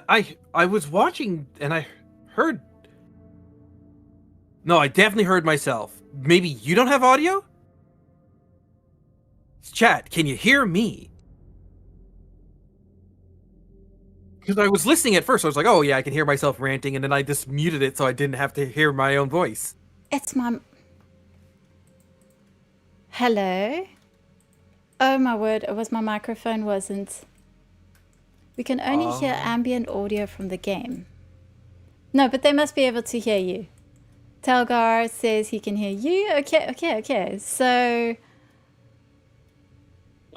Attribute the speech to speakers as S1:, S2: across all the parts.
S1: I was watching and I heard. No, I definitely heard myself. Maybe you don't have audio? Chat, can you hear me? Because I was listening at first, I was like, oh yeah, I can hear myself ranting, and then I just muted it so I didn't have to hear my own voice.
S2: It's my... Hello? Oh my word, it was my microphone wasn't. We can only hear ambient audio from the game. No, but they must be able to hear you. Telgar says he can hear you. Okay. So...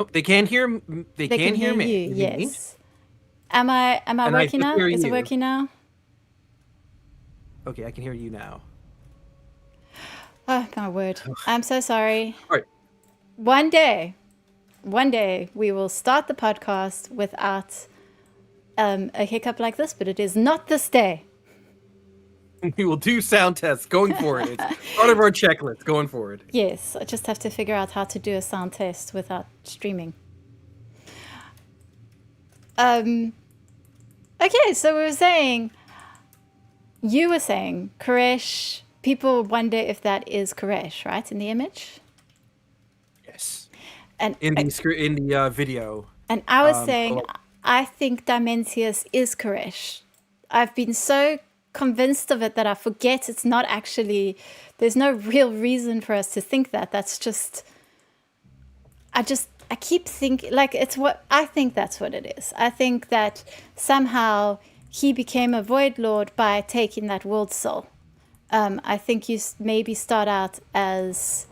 S1: Oh, they can hear. They
S2: They
S1: can
S2: can hear
S1: me.
S2: you, yes. Am I
S1: And
S2: working now?
S1: hear
S2: Is it
S1: you.
S2: working now?
S1: Okay, I can hear you now.
S2: Oh my word. I'm so sorry.
S1: All right.
S2: One day we will start the podcast without a hiccup like this, but it is not this day.
S1: We will do sound tests going forward. It's part of our checklist going forward.
S2: Yes, I just have to figure out how to do a sound test without streaming. Okay, so you were saying Koresh, people wonder if that is Koresh, right, in the image?
S1: Yes.
S2: And
S1: in the video.
S2: And I was saying, I think Dimentius is Koresh. I've been so convinced of it that I forget it's not actually, there's no real reason for us to think that. That's just, I keep thinking, like, it's what, I think that's what it is. I think that somehow he became a Void Lord by taking that world soul. I think you maybe start out as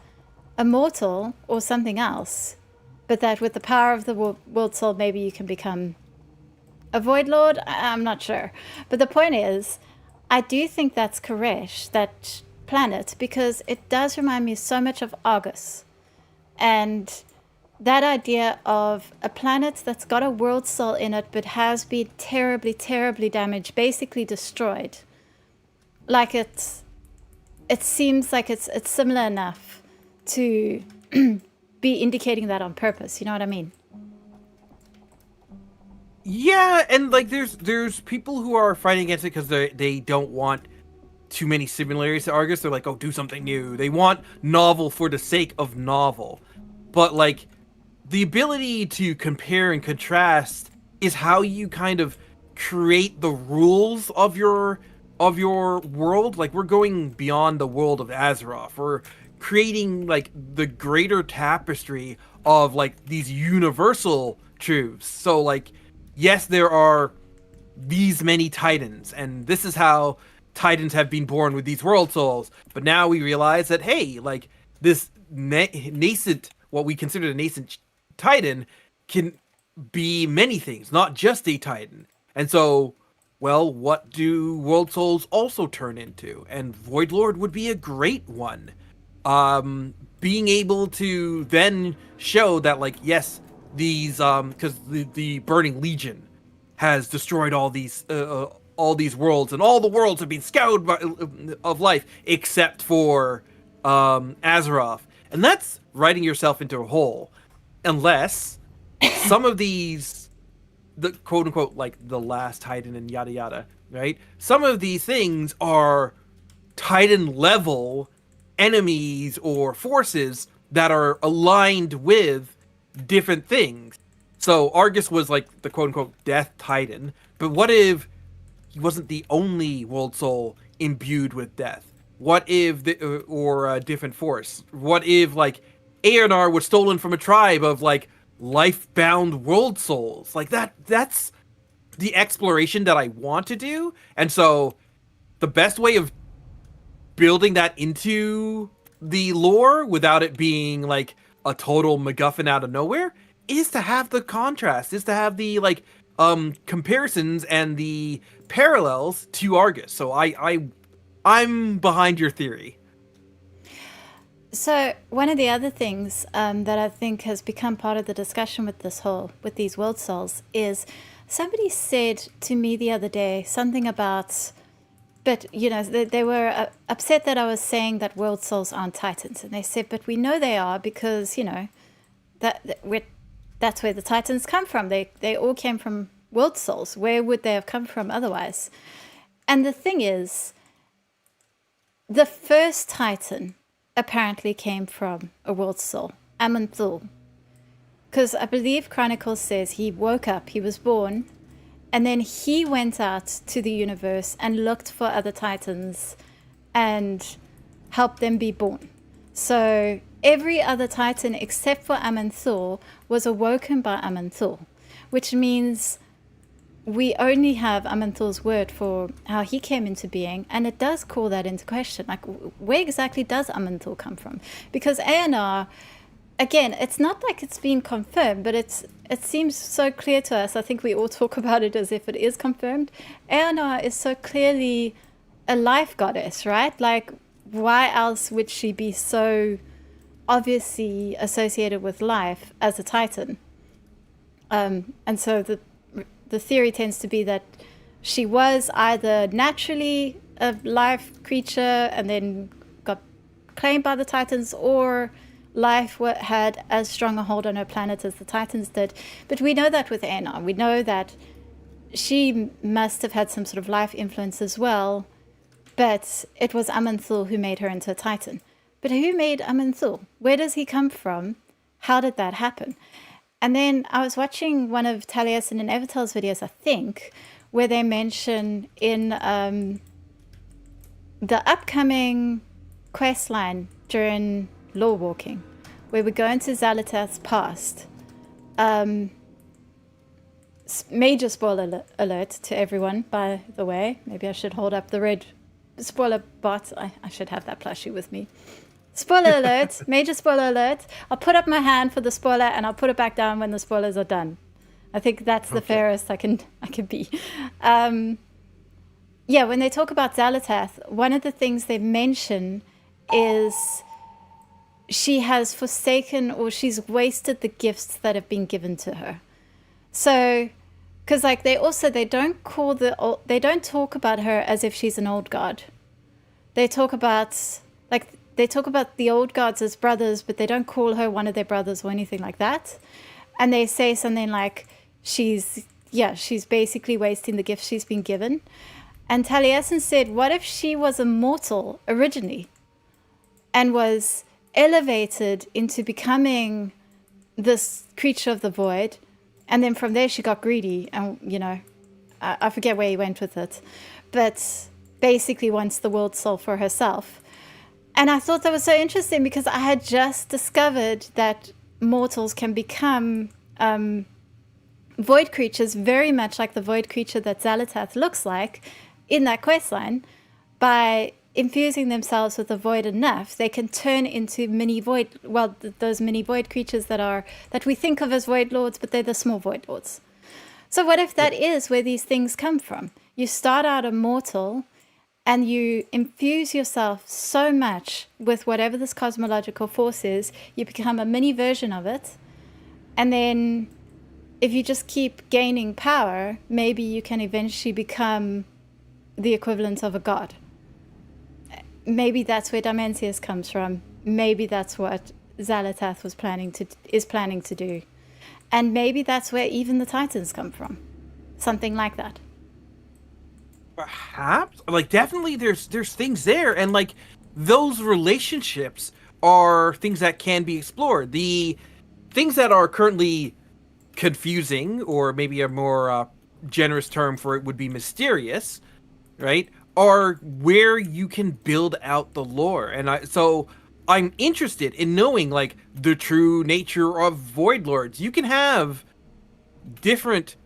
S2: a mortal or something else, but that with the power of the world soul, maybe you can become a Void Lord. I'm not sure. But the point is, I do think that's Koresh, that planet, because it does remind me so much of Argus. And that idea of a planet that's got a world soul in it, but has been terribly, terribly damaged, basically destroyed. Like it seems like it's similar enough to be indicating that on purpose. You know what I mean?
S1: Yeah, and like there's people who are fighting against it because they don't want too many similarities to Argus. They're like, oh, do something new. They want novel for the sake of novel. But like the ability to compare and contrast is how you kind of create the rules of your world. Like we're going beyond the world of Azeroth. We're creating like the greater tapestry of like these universal truths. So like yes, there are these many titans, and this is how titans have been born with these world souls. But now we realize that hey, like this nascent, what we consider a nascent titan, can be many things, not just a titan. And so, well, what do world souls also turn into? And Void Lord would be a great one. Being able to then show that, like, yes, these because the Burning Legion has destroyed all these worlds, and all the worlds have been scoured of life except for Azeroth, and that's writing yourself into a hole, unless some of these, the quote unquote like the last Titan and yada yada, right? Some of these things are Titan level enemies or forces that are aligned with different things. So Argus was like the quote unquote death titan, but what if he wasn't the only world soul imbued with death? What if or a different force? What if like Aeonar was stolen from a tribe of like life-bound world souls? Like that's the exploration that I want to do. And so the best way of building that into the lore without it being like a total MacGuffin out of nowhere is to have the contrast, is to have the like comparisons and the parallels to Argus. So I'm behind your theory.
S2: So one of the other things that I think has become part of the discussion with these world souls is somebody said to me the other day something about, but you know, they were upset that I was saying that world souls aren't titans, and they said, but we know they are because you know that's where the titans come from. They all came from world souls. Where would they have come from otherwise? And the thing is, the first Titan apparently came from a world soul, Aman'Thul. Because I believe Chronicles says he woke up, he was born, and then he went out to the universe and looked for other Titans and helped them be born. So every other Titan except for Aman'Thul was awoken by Aman'Thul, which means we only have Aman'Thul's word for how he came into being, and it does call that into question. Like, where exactly does Aman'Thul come from? Because Aenar, again, it's not like it's been confirmed, but it seems so clear to us. I think we all talk about it as if it is confirmed. Aenar is so clearly a life goddess, right? Like, why else would she be so obviously associated with life as a Titan? And so the theory tends to be that she was either naturally a life creature and then got claimed by the Titans, or life had as strong a hold on her planet as the Titans did. But we know that with Aenar. We know that she must have had some sort of life influence as well, but it was Aman'Thul who made her into a Titan. But who made Aman'Thul? Where does he come from? How did that happen? And then I was watching one of Taliesin and Evertel's videos, I think, where they mention in the upcoming quest line during Law Walking, where we go into Xal'atath's past. Major spoiler alert to everyone, by the way. Maybe I should hold up the red spoiler bot. I should have that plushie with me. Spoiler alert, major spoiler alert. I'll put up my hand for the spoiler and I'll put it back down when the spoilers are done. I think that's the fairest I can be. Yeah, when they talk about Xal'atath, one of the things they mention is she has forsaken, or she's wasted the gifts that have been given to her. So, because like they don't talk about her as if she's an old god. They talk about the old gods as brothers, but they don't call her one of their brothers or anything like that. And they say something like she's basically wasting the gifts she's been given. And Taliesin said, what if she was a mortal originally and was elevated into becoming this creature of the void, and then from there she got greedy, and I forget where he went with it, but basically wants the world soul for herself. And I thought that was so interesting because I had just discovered that mortals can become void creatures, very much like the void creature that Xal'atath looks like in that questline. By infusing themselves with the void enough, they can turn into mini void, those mini void creatures that we think of as void lords, but they're the small void lords. So what if that is where these things come from? You start out a mortal, and you infuse yourself so much with whatever this cosmological force is, you become a mini version of it. And then if you just keep gaining power, maybe you can eventually become the equivalent of a god. Maybe that's where Dimensius comes from. Maybe that's what Xal'atath is planning to do. And maybe that's where even the Titans come from. Something like that.
S1: Perhaps, like, definitely there's things there, and like those relationships are things that can be explored. The things that are currently confusing, or maybe a more generous term for it would be mysterious, right, are where you can build out the lore. And I'm interested in knowing like the true nature of void lords. You can have different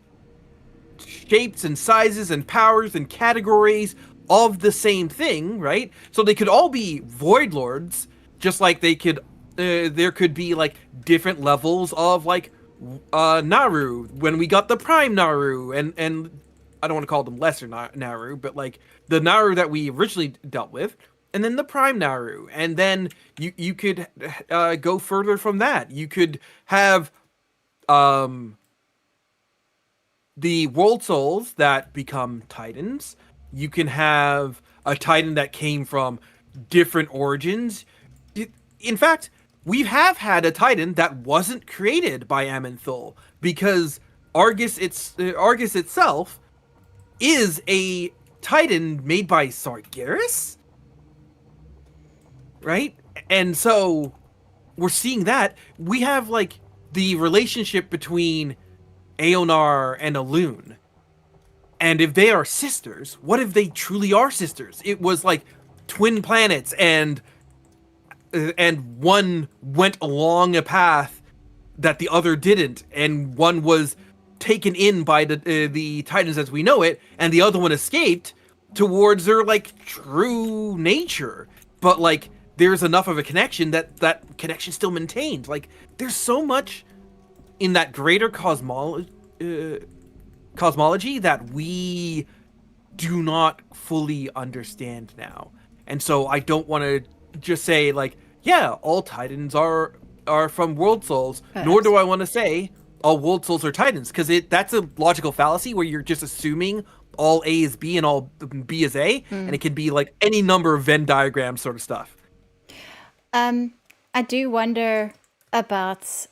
S1: shapes and sizes and powers and categories of the same thing, right? So they could all be void lords, just like they could there could be like different levels of like Naru when we got the Prime Naru, and I don't want to call them lesser Naru, but like the Naru that we originally dealt with, and then the Prime Naru, and then you could go further from that. You could have the world souls that become titans. You can have a titan that came from different origins. In fact, we have had a titan that wasn't created by Aman'Thul, because Argus itself is a Titan made by Sargeras, right? And so we're seeing that we have like the relationship between Aonar and Elune. And if they are sisters, what if they truly are sisters? It was like twin planets, and one went along a path that the other didn't, and one was taken in by the Titans as we know it, and the other one escaped towards their like true nature. But like there's enough of a connection that connection still maintained. Like there's so much in that greater cosmology that we do not fully understand now. And so I don't want to just say like, yeah, all Titans are from World Souls, nor do I want to say all World Souls are Titans, because that's a logical fallacy where you're just assuming all A is B and all B is A, and it can be like any number of Venn diagram sort of stuff.
S2: I do wonder about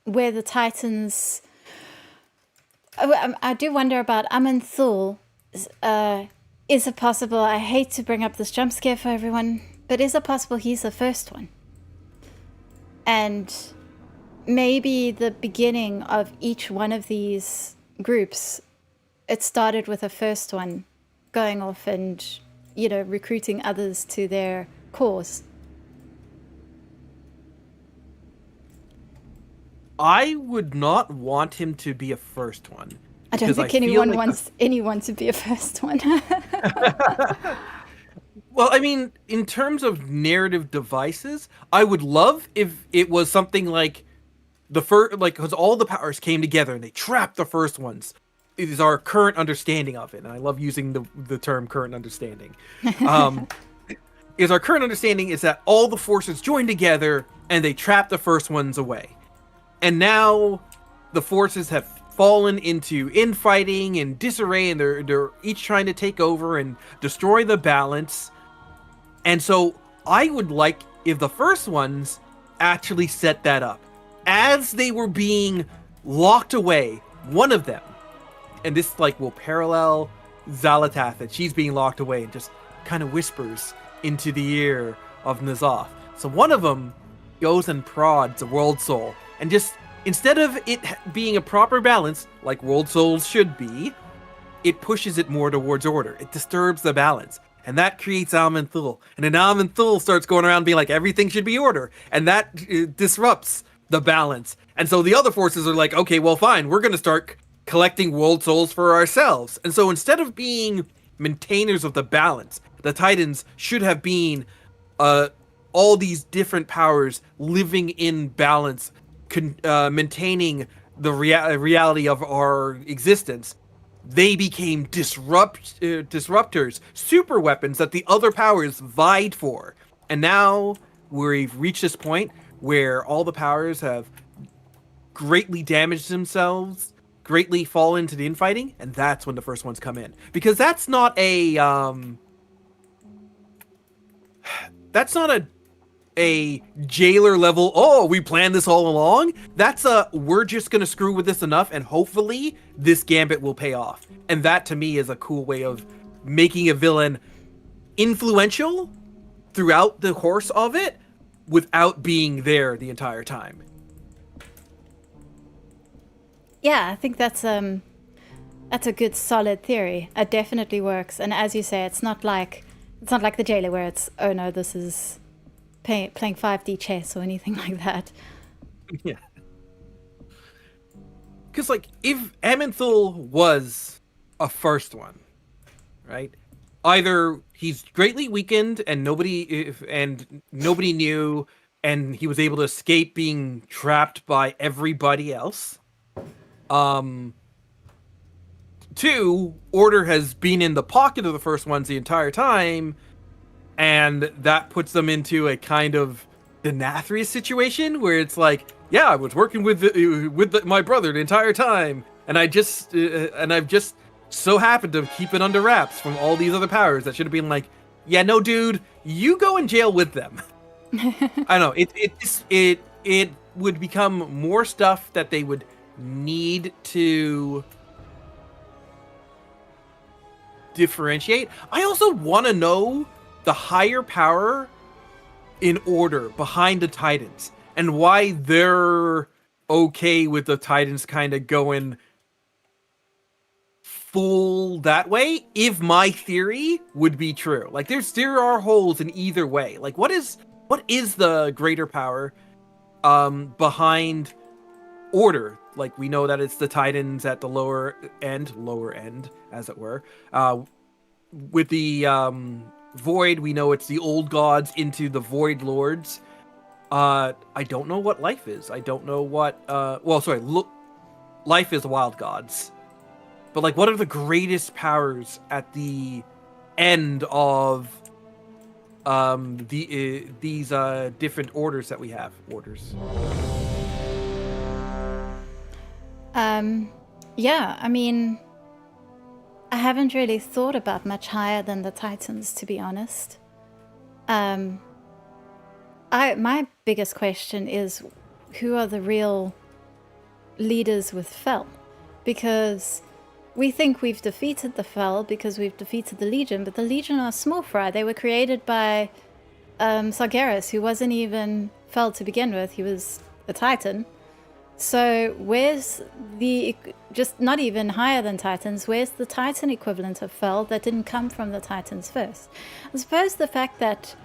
S2: where the Titans... I do wonder about Aman'Thul. Is it possible... I hate to bring up this jump scare for everyone, but is it possible he's the first one? And maybe the beginning of each one of these groups, it started with a first one going off and, you know, recruiting others to their cause.
S1: I would not want him to be a first one.
S2: I don't think anyone wants anyone to be a first one.
S1: Well, I mean, in terms of narrative devices, I would love if it was something like the first, like, because all the powers came together and they trapped the first ones. It is our current understanding of it, and I love using the term current understanding. Is our current understanding is that all the forces joined together and they trapped the first ones away. And now the forces have fallen into infighting and disarray, and they're each trying to take over and destroy the balance. And so I would like if the first ones actually set that up. As they were being locked away, one of them, and this like will parallel Xal'atath, that she's being locked away and just kind of whispers into the ear of N'Zoth. So one of them goes and prods a World Soul, and just instead of it being a proper balance, like World Souls should be, it pushes it more towards order. It disturbs the balance. And that creates Aman'Thul. And then Aman'Thul starts going around being like, everything should be order. And that disrupts the balance. And so the other forces are like, okay, well, fine. We're going to start collecting World Souls for ourselves. And so instead of being maintainers of the balance, the Titans should have been all these different powers living in balance, maintaining the reality of our existence. They became disruptors, super weapons that the other powers vied for. And now we've reached this point where all the powers have greatly damaged themselves, greatly fall into the infighting, and that's when the first ones come in. Because that's not a jailer level, oh, we planned this all along. That's we're just gonna screw with this enough and hopefully this gambit will pay off. And that to me is a cool way of making a villain influential throughout the course of it without being there the entire time.
S2: Yeah, I think that's a good solid theory. It definitely works. And as you say, it's not like the jailer where it's, oh no, this is playing 5D chess or anything like that.
S1: Yeah. Because, like, if Aman'Thul was a first one, right? Either he's greatly weakened and nobody knew, and he was able to escape being trapped by everybody else. 2, Order has been in the pocket of the first ones the entire time, and that puts them into a kind of Denathrius situation where it's like, yeah, I was working with my brother the entire time, and I've just so happened to keep it under wraps from all these other powers that should have been like, yeah, no, dude, you go in jail with them. I don't know. It would become more stuff that they would need to differentiate. I also want to know the higher power in order behind the Titans and why they're okay with the Titans kind of going full that way, if my theory would be true. Like there are holes in either way. Like what is the greater power behind order? Like we know that it's the Titans at the lower end as it were. With the Void, we know it's the old gods into the Void Lords. I don't know what life is. I don't know what life is wild gods. But like, what are the greatest powers at the end of these different orders that we have? Orders.
S2: Yeah, I mean, I haven't really thought about much higher than the Titans, to be honest. My biggest question is, who are the real leaders with Fel? Because we think we've defeated the Fel because we've defeated the Legion, but the Legion are small fry. They were created by Sargeras, who wasn't even Fel to begin with. He was a Titan. So where's the, just not even higher than Titans, where's the Titan equivalent of Fel that didn't come from the Titans first? I suppose the fact that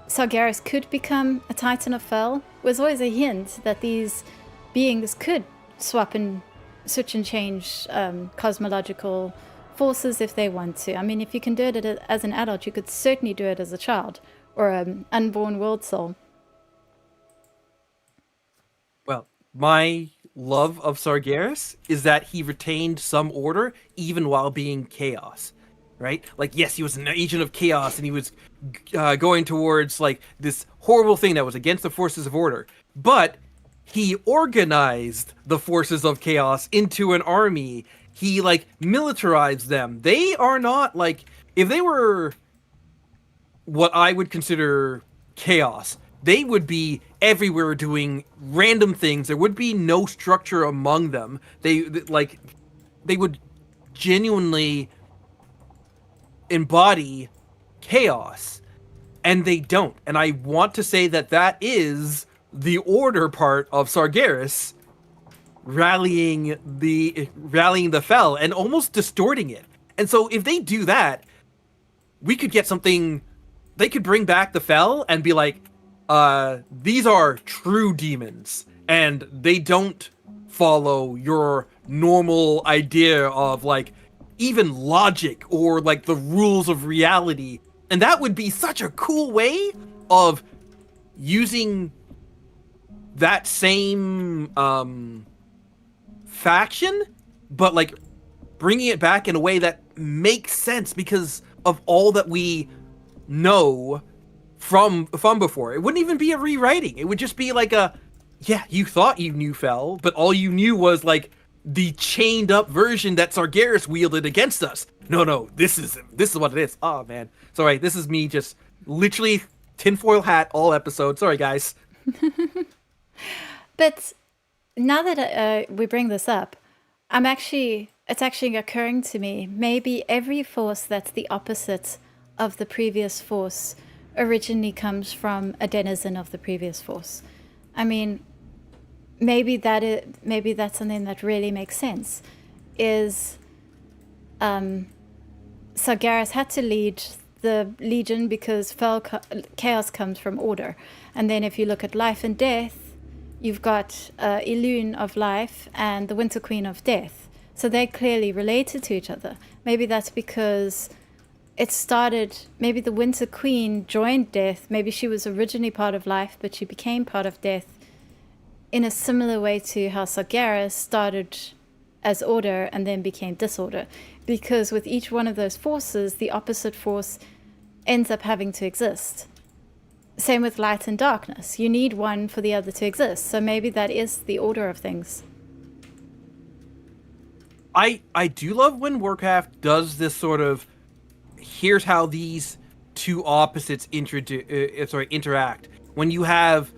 S2: Sargeras could become a Titan of Fel was always a hint that these beings could switch and change cosmological forces if they want to. I mean, if you can do it as an adult, you could certainly do it as a child or an unborn world soul.
S1: Well, my love of Sargeras is that he retained some order even while being chaos, right? Like, yes, he was an agent of chaos and he was going towards like this horrible thing that was against the forces of order, but he organized the forces of chaos into an army. He like militarized them. They are not like, if they were what I would consider chaos, they would be everywhere doing random things. There would be no structure among them. They would genuinely embody chaos, and they don't. And I want to say that that is the order part of Sargeras rallying the Fel and almost distorting it. And so if they do that, we could get something. They could bring back the Fel and be like, these are true demons, and they don't follow your normal idea of like even logic or like the rules of reality. And that would be such a cool way of using that same faction, but like bringing it back in a way that makes sense because of all that we know from before. It wouldn't even be a rewriting. It would just be like a, yeah, you thought you knew Fel, but all you knew was like the chained up version that Sargeras wielded against us. No, this is what it is. Oh man, sorry, this is me just literally tinfoil hat all episode. Sorry guys.
S2: But now that we bring this up, it's actually occurring to me, maybe every force that's the opposite of the previous force originally comes from a denizen of the previous force. I mean, maybe that's something that really makes sense. Is Sargeras had to lead the Legion because chaos comes from order. And then if you look at life and death, you've got Elune of life and the Winter Queen of death. So they're clearly related to each other. Maybe that's because it started, maybe the Winter Queen joined death. Maybe she was originally part of life, but she became part of death in a similar way to how Sargeras started as order and then became disorder. Because with each one of those forces, the opposite force ends up having to exist. Same with light and darkness. You need one for the other to exist. So maybe that is the order of things.
S1: I do love when Warcraft does this sort of, here's how these two opposites interact. When you have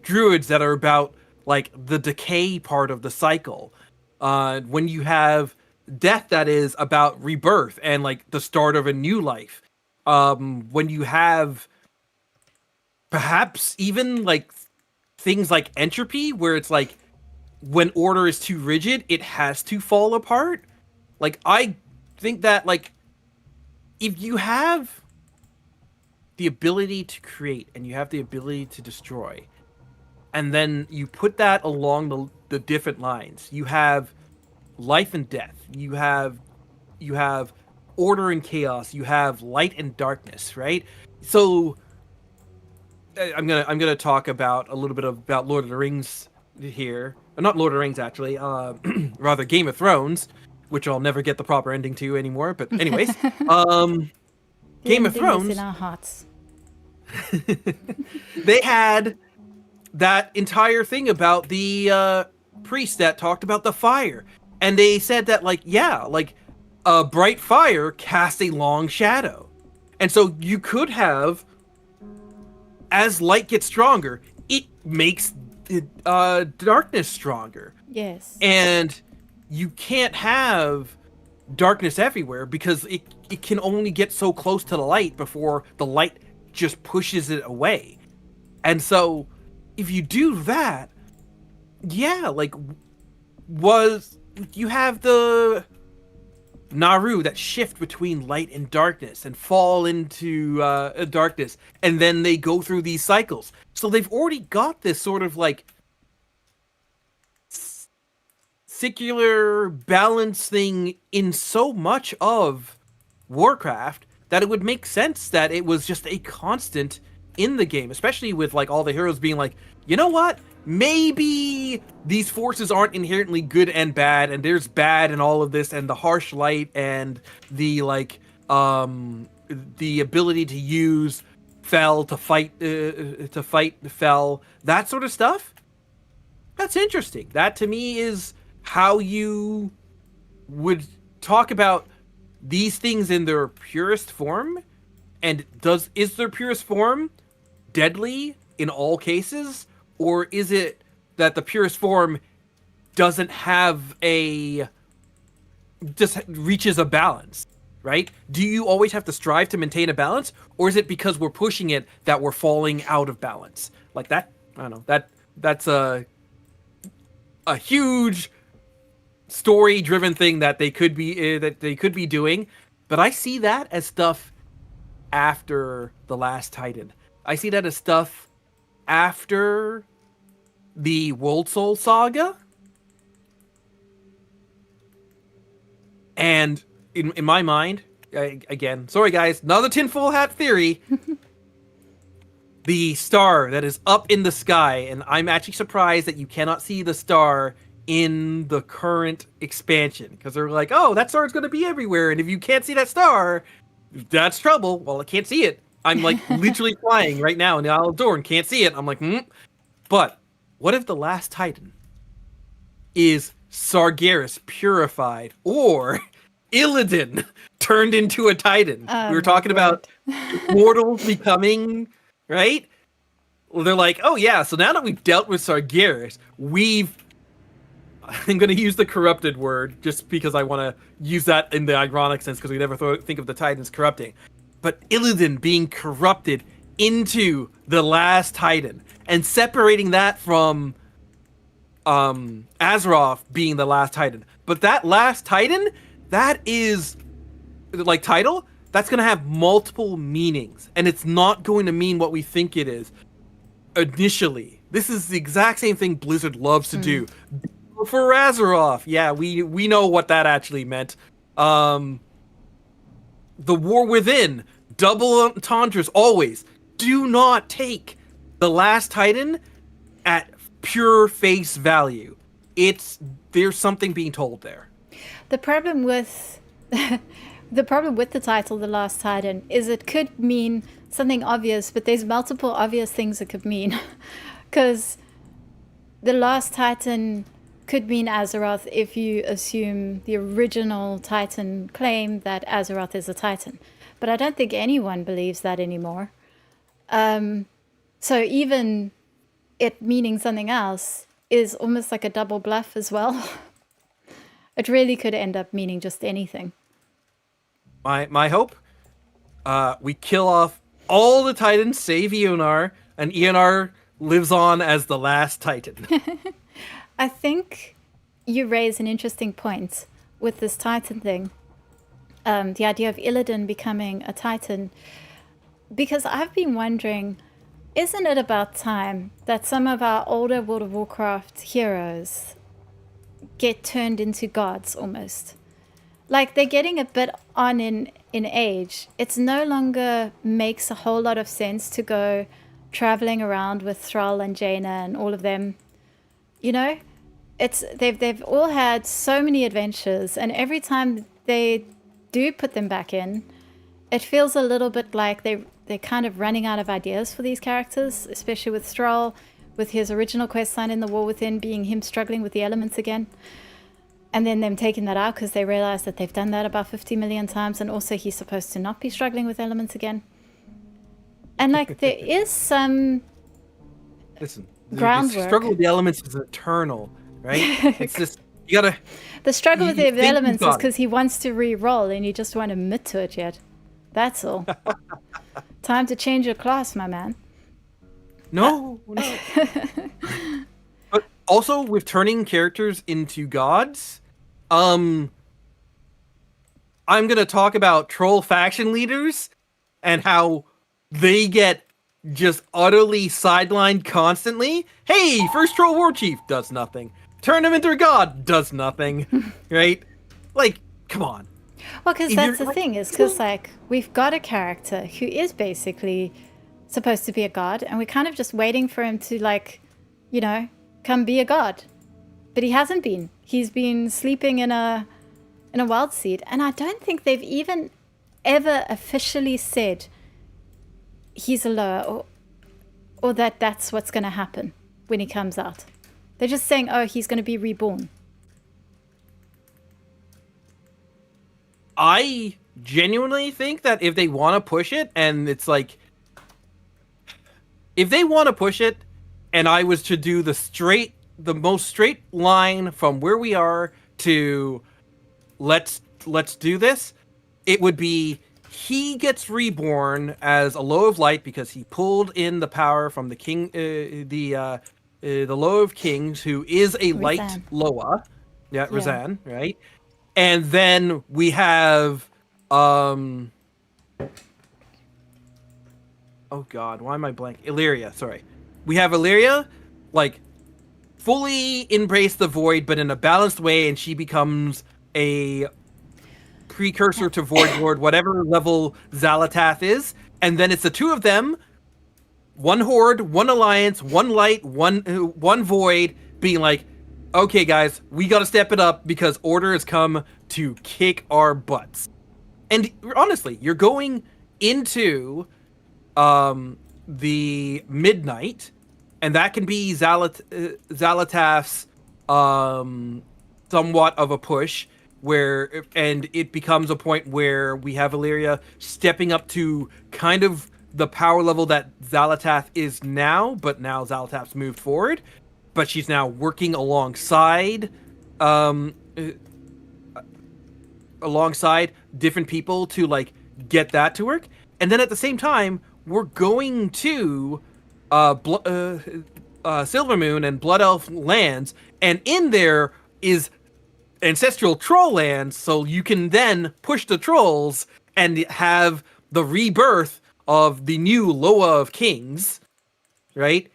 S1: druids that are about like the decay part of the cycle. When you have death that is about rebirth and like the start of a new life. When you have perhaps even like things like entropy, where it's like when order is too rigid, it has to fall apart. Like I think that like if you have the ability to create and you have the ability to destroy, and then you put that along the different lines, you have life and death, you have order and chaos, you have light and darkness, right? So I'm gonna talk about a little bit about Lord of the Rings here. Not Lord of the Rings, actually. Rather Game of Thrones, which I'll never get the proper ending to anymore. But anyways,
S2: The
S1: Game of
S2: ending is
S1: Thrones.
S2: in our hearts.
S1: They had that entire thing about the priest that talked about the fire, and they said that like a bright fire casts a long shadow, and so you could have, as light gets stronger, it makes darkness stronger.
S2: Yes.
S1: And you can't have darkness everywhere because it can only get so close to the light before the light just pushes it away. And so if you do that, yeah, like you have the Naru that shift between light and darkness and fall into darkness, and then they go through these cycles. So they've already got this sort of like secular balance thing in so much of Warcraft that it would make sense that it was just a constant in the game, especially with like all the heroes being like, you know what? Maybe these forces aren't inherently good and bad, and there's bad in all of this, and the harsh light and the like the ability to use Fel to fight Fel, that sort of stuff. That's interesting. That to me is how you would talk about these things in their purest form. And is their purest form deadly in all cases? Or is it that the purest form doesn't have just reaches a balance, right? Do you always have to strive to maintain a balance? Or is it because we're pushing it that we're falling out of balance? Like that, I don't know, that's a huge story-driven thing that they could be doing. But I see that as stuff after The Last Titan. I see that as stuff after the World Soul saga. And in my mind, again, sorry guys, another tinfoil hat theory. The star that is up in the sky, and I'm actually surprised that you cannot see the star in the current expansion, because they're like, oh, that star is going to be everywhere, and if you can't see that star, that's trouble. Well, I can't see it. I'm like literally flying right now in the Isle of Dorne, can't see it. I'm like, But what if the Last Titan is Sargeras purified, or Illidan turned into a Titan? We were talking about mortals becoming, right? Well, they're like, oh yeah, so now that we've dealt with Sargeras, I'm going to use the corrupted word just because I want to use that in the ironic sense, because we never think of the Titans corrupting. But Illidan being corrupted into the Last Titan and separating that from Azeroth being the Last Titan. But that Last Titan, that is like title, that's going to have multiple meanings, and it's not going to mean what we think it is initially. This is the exact same thing Blizzard loves to do. For Azeroth, yeah, we know what that actually meant. The War Within, double entendres always. Do not take the Last Titan at pure face value. There's something being told there.
S2: The problem with the title The Last Titan is it could mean something obvious, but there's multiple obvious things it could mean. Because The Last Titan could mean Azeroth if you assume the original Titan claim that Azeroth is a Titan. But I don't think anyone believes that anymore. So even it meaning something else is almost like a double bluff as well. It really could end up meaning just anything.
S1: My hope, we kill off all the Titans, save Ionar, and Ionar lives on as the last Titan.
S2: I think you raise an interesting point with this Titan thing. The idea of Illidan becoming a Titan. Because I've been wondering, isn't it about time that some of our older World of Warcraft heroes get turned into gods almost? Like, they're getting a bit on in age. It's no longer makes a whole lot of sense to go traveling around with Thrall and Jaina and all of them. You know, it's they've all had so many adventures, and every time they do put them back in, it feels a little bit like they're kind of running out of ideas for these characters, especially with Thrall, with his original quest line in The War Within being him struggling with the elements again. And then them taking that out because they realize that they've done that about 50 million times, and also he's supposed to not be struggling with elements again. And like, there is some groundwork.
S1: The struggle with the elements is eternal, right? It's just, you gotta...
S2: The struggle with the elements is because he wants to re-roll and you just won't admit to it yet. That's all. Time to change your class, my man.
S1: No. But also, with turning characters into gods, I'm gonna talk about troll faction leaders and how they get just utterly sidelined constantly. Hey, first troll war chief does nothing. Turn him into a god, does nothing. Right? Like, come on.
S2: Well, because that's the thing, is because, like, we've got a character who is basically supposed to be a god, and we're kind of just waiting for him to, like, you know, come be a god. But he hasn't been. He's been sleeping in a wild seed, and I don't think they've even ever officially said he's a lower, or that that's what's going to happen when he comes out. They're just saying, oh, he's going to be reborn.
S1: I genuinely think that if they want to push it, and it's like, if they want to push it, and I was to do the most straight line from where we are to let's do this, it would be he gets reborn as a Low of Light because he pulled in the power from the king, the Low of Kings, who is a
S2: Razan.
S1: light Loa. Yeah, Razan, right? And then we have oh god, why am I blank? Illyria, sorry. We have Illyria, like, fully embrace the void, but in a balanced way, and she becomes a precursor to Void Lord, whatever level Xal'atath is. And then it's the two of them, one Horde, one Alliance, one Light, one Void, being like, okay, guys, we got to step it up because Order has come to kick our butts. And honestly, you're going into the midnight, and that can be Xal'atath's somewhat of a push, and it becomes a point where we have Illyria stepping up to kind of the power level that Xal'atath is now, but now Xal'atath's moved forward. But she's now working alongside different people to, like, get that to work. And then at the same time, we're going to Silvermoon and Blood Elf lands, and in there is ancestral troll lands, so you can then push the trolls and have the rebirth of the new Loa of Kings, right?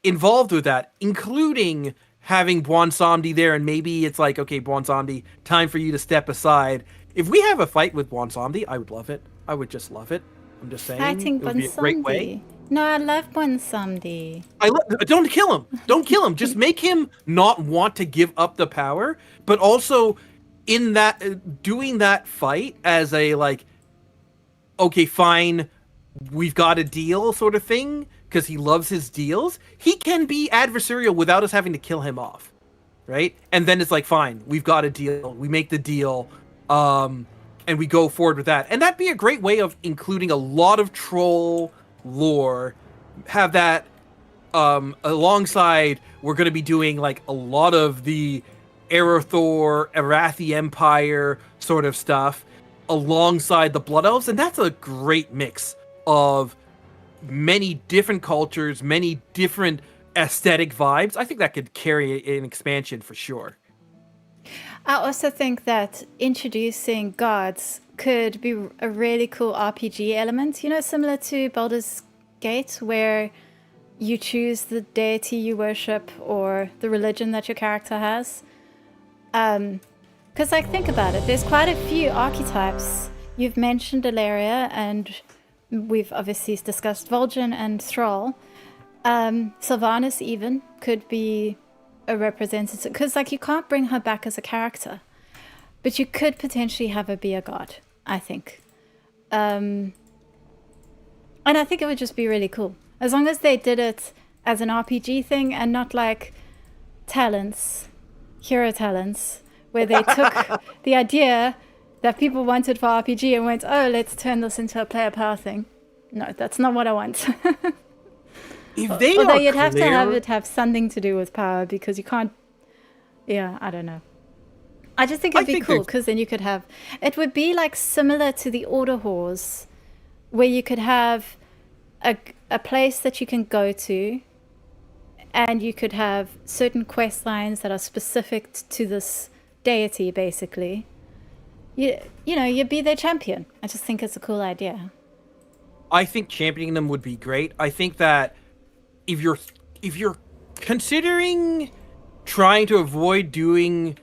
S1: Involved with that, including having Bwonsamdi there, and maybe it's like, okay, Bwonsamdi, time for you to step aside. If we have a fight with Bwonsamdi, I would love it. I would just love it. I'm just saying.
S2: Fighting
S1: it would be a great way.
S2: No, I love Bwonsamdi.
S1: Don't kill him. Don't kill him. Just make him not want to give up the power, but also in that doing that fight as a, like, okay, fine, we've got a deal sort of thing, because he loves his deals. He can be adversarial without us having to kill him off, right? And then it's like, fine, we've got a deal. We make the deal, and we go forward with that. And that'd be a great way of including a lot of troll lore. Have that alongside, we're going to be doing like a lot of the Arathor, Arathi Empire sort of stuff alongside the Blood Elves, and that's a great mix of many different cultures, many different aesthetic vibes. I think that could carry an expansion for sure.
S2: I also think that introducing gods could be a really cool RPG element, you know, similar to Baldur's Gate, where you choose the deity you worship or the religion that your character has. Because, like, think about it, there's quite a few archetypes. You've mentioned Delaria, and we've obviously discussed Vol'jin and Thrall. Sylvanas even could be a representative, because, like, you can't bring her back as a character, but you could potentially have her be a god, I think. And I think it would just be really cool. As long as they did it as an RPG thing and not like talents, hero talents, where they took the idea that people wanted for RPG and went, oh, let's turn this into a player power thing. No, that's not what I want.
S1: If they
S2: Although
S1: are
S2: you'd have to have
S1: clear-
S2: it have something to do with power, because you can't. Yeah, I don't know. I just think it'd be cool, because then you could have. It would be like similar to the Order Wars, where you could have a place that you can go to, and you could have certain quest lines that are specific to this deity, basically. You know, you'd be their champion. I just think it's a cool idea.
S1: I think championing them would be great. I think that if you're considering trying to avoid doing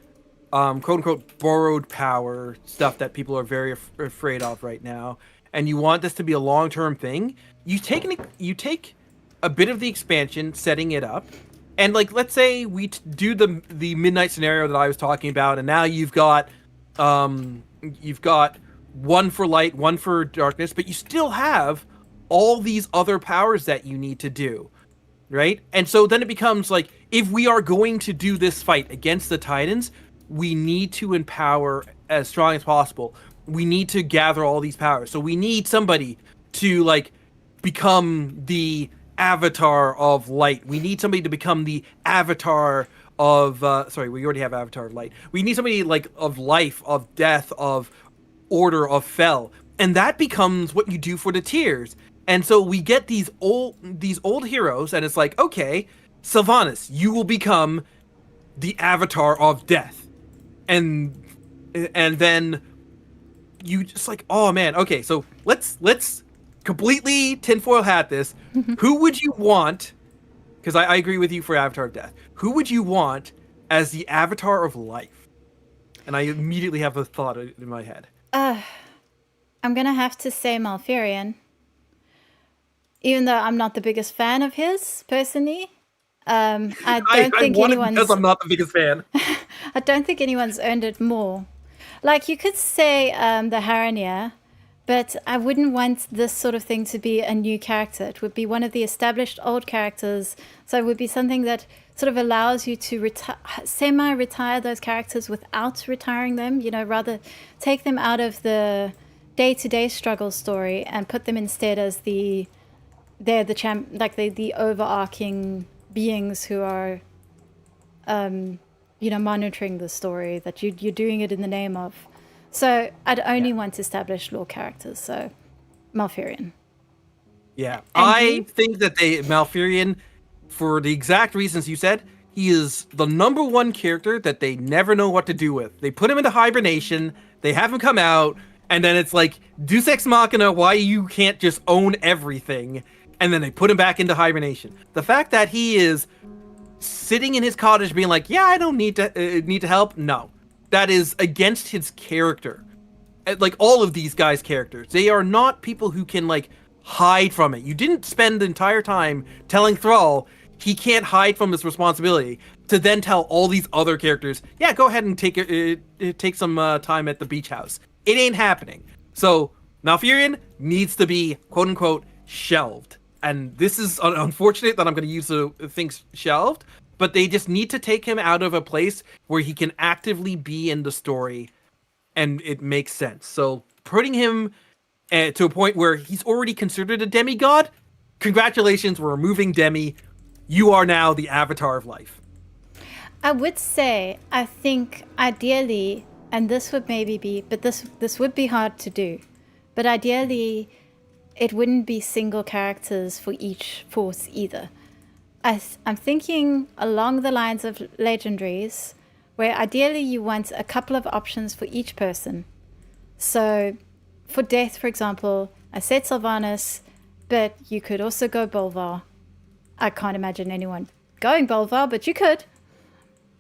S1: quote unquote borrowed power stuff that people are very afraid of right now, and you want this to be a long-term thing, you take a bit of the expansion, setting it up, and like let's say we do the midnight scenario that I was talking about, and now you've got one for light, one for darkness, but you still have all these other powers that you need to do, right? And so then it becomes like, if we are going to do this fight against the Titans, we need to empower as strong as possible. We need to gather all these powers. So we need somebody to like become the avatar of light. We need somebody to become the avatar of sorry, we already have avatar of light. We need somebody like of life, of death, of order, of fell. And that becomes what you do for the tiers. And so we get these old heroes, and it's like, okay, Sylvanas, you will become the avatar of death. And then you just like, oh man, okay, so let's completely tinfoil hat this. Who would you want, because I agree with you for Avatar of Death, who would you want as the Avatar of Life? And I immediately have a thought in my head.
S2: I'm going to have to say Malfurion. Even though I'm not the biggest fan of his, personally. I don't think anyone's...
S1: Because I'm not the biggest fan.
S2: I don't think anyone's earned it more. Like, you could say the Haranir, but I wouldn't want this sort of thing to be a new character. It would be one of the established old characters. So it would be something that sort of allows you to semi-retire those characters without retiring them. You know, rather take them out of the day-to-day struggle story and put them instead as they're the overarching beings who are, you know, monitoring the story that you're doing it in the name of. So I'd only want established lore characters. So Malfurion.
S1: Yeah, I think that Malfurion, for the exact reasons you said, he is the number one character that they never know what to do with. They put him into hibernation, they have him come out, and then it's like, Deus Ex Machina, why you can't just own everything, and then they put him back into hibernation. The fact that he is sitting in his cottage being like, yeah, I don't need to help, no. That is against his character. Like, all of these guys' characters, they are not people who can, like, hide from it. You didn't spend the entire time telling Thrall he can't hide from his responsibility, to then tell all these other characters, yeah, go ahead and take some time at the beach house. It ain't happening. So Malfurion needs to be quote unquote shelved. And this is unfortunate that I'm going to use the things shelved, but they just need to take him out of a place where he can actively be in the story and it makes sense. So putting him to a point where he's already considered a demigod, congratulations, we're removing Demi. you are now the avatar of life.
S2: I would say, I think ideally, and this would maybe be, but this would be hard to do, but ideally, it wouldn't be single characters for each force either. I'm thinking along the lines of legendaries, where ideally you want a couple of options for each person. So, for death, for example, I said Sylvanas, but you could also go Bolvar. I can't imagine anyone going Bolvar, but you could.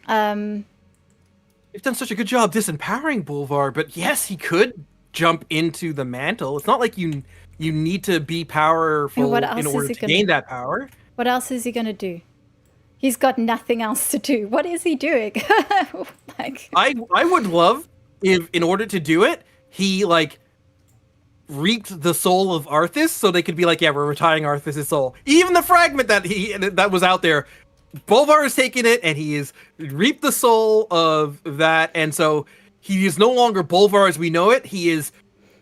S1: You've done such a good job disempowering Bolvar, but yes, he could jump into the mantle. It's not like you need to be powerful in order to gain that power.
S2: What else is he going to do? He's got nothing else to do. What is he doing? Like,
S1: I would love if, in order to do it, he like reaped the soul of Arthas, so they could be like, yeah, we're retiring Arthas' soul. Even the fragment that was out there, Bolvar has taken it, and he has reaped the soul of that, and so he is no longer Bolvar as we know it. He is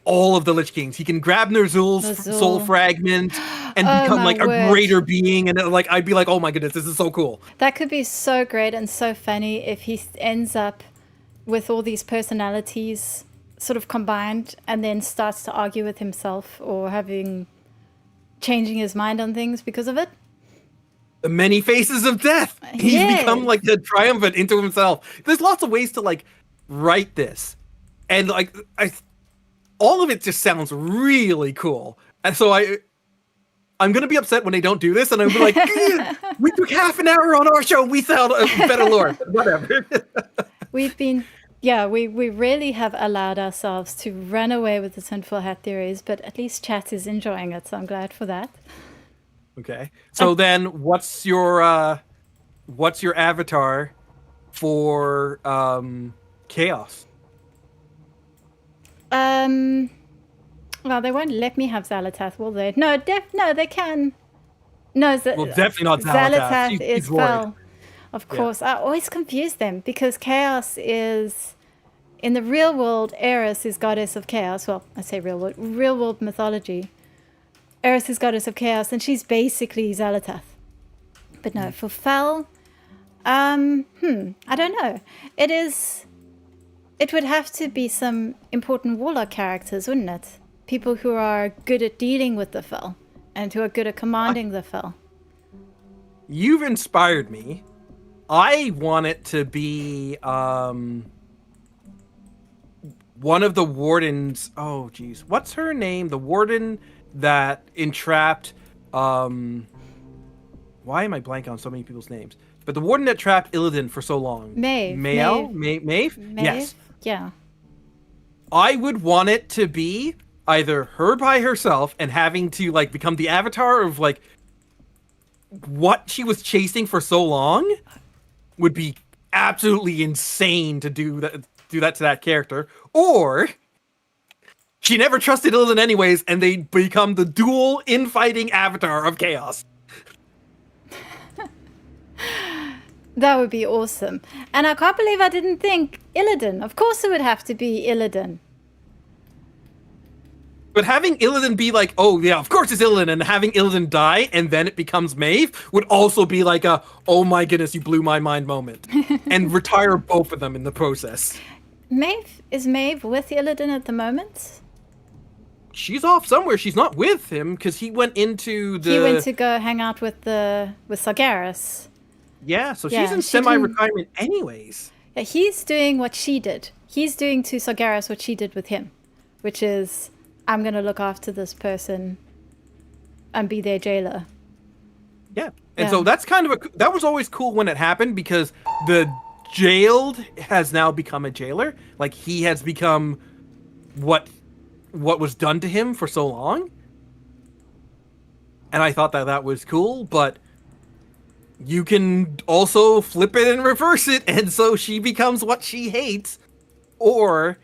S1: all of the Lich Kings. He can grab Ner'zhul's soul fragment and become like a greater being, and like I'd be like, oh my goodness, this is so cool.
S2: That could be so great and so funny if he ends up with all these personalities sort of combined and then starts to argue with himself or changing his mind on things because of it.
S1: The many faces of death. He's become like the triumphant into himself. There's lots of ways to like write this, and like all of it just sounds really cool. And so I'm gonna be upset when they don't do this, and I'm be like, we took half an hour on our show. We sound better lore. Whatever.
S2: We really have allowed ourselves to run away with the tinfoil hat theories, but at least chat is enjoying it, so I'm glad for that.
S1: Okay. So then what's your avatar for Chaos?
S2: Well, they won't let me have Xal'atath, will they? No, they can. No,
S1: definitely not Xal'atath.
S2: Xal'atath is Fel. Of course. Yeah. I always confuse them because Chaos is, in the real world, Eris is goddess of chaos. Well, I say real world mythology. Eris is goddess of chaos, and she's basically Xal'atath. But no, for Fel, I don't know. It would have to be some important warlock characters, wouldn't it? People who are good at dealing with the Fel and who are good at commanding the Fel.
S1: You've inspired me. I want it to be one of the wardens. Oh, geez. What's her name? The warden that entrapped. Why am I blank on so many people's names? But the warden that trapped Illidan for so long.
S2: Maeve.
S1: Maeve? Yes.
S2: Yeah.
S1: I would want it to be either her by herself and having to like become the avatar of like what she was chasing for so long would be absolutely insane to do that to that character, or she never trusted Illidan anyways and they become the dual infighting avatar of chaos.
S2: That would be awesome. And I can't believe I didn't think Illidan. Of course it would have to be Illidan.
S1: But having Illidan be like, oh yeah, of course it's Illidan, and having Illidan die and then it becomes Maeve would also be like a, oh my goodness, you blew my mind moment. And retire both of them in the process.
S2: Is Maeve with Illidan at the moment?
S1: She's off somewhere. She's not with him because he went into the...
S2: He went to go hang out with Sargeras.
S1: Yeah, so she's in semi-retirement anyways.
S2: Yeah, he's doing what she did. He's doing to Sargeras what she did with him, which is, I'm going to look after this person and be their jailer.
S1: Yeah, and so that's kind of that was always cool when it happened because the jailed has now become a jailer. Like, he has become what was done to him for so long. And I thought that was cool, but you can also flip it and reverse it, and so she becomes what she hates, or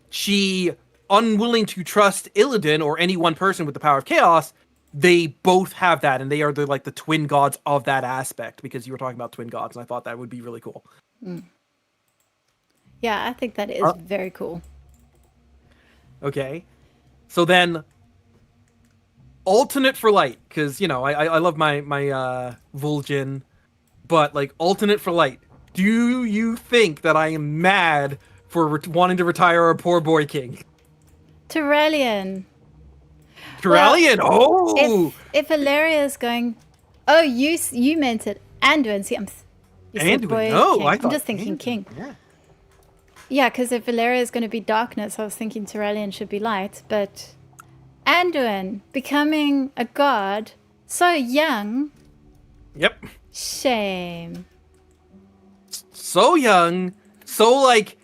S1: she, unwilling to trust Illidan or any one person with the power of chaos, they both have that, and they are the twin gods of that aspect, because you were talking about twin gods, and I thought that would be really cool.
S2: Mm. Yeah, I think that is very cool.
S1: Okay. So then, alternate for light, because you know I love my Vulcan, but like alternate for light. Do you think that I am mad for wanting to retire our poor boy king?
S2: Tyrellian.
S1: Tyrellian. Oh,
S2: if Valeria is going, oh, you meant it, Anduin. See, you said
S1: Anduin.
S2: boy
S1: No,
S2: king.
S1: I thought
S2: I'm just thinking
S1: Anduin.
S2: king.
S1: Yeah.
S2: Yeah, because if Valeria is going to be darkness, I was thinking Tyrellian should be light, but Anduin becoming a god so young.
S1: Yep.
S2: Shame.
S1: So young, so like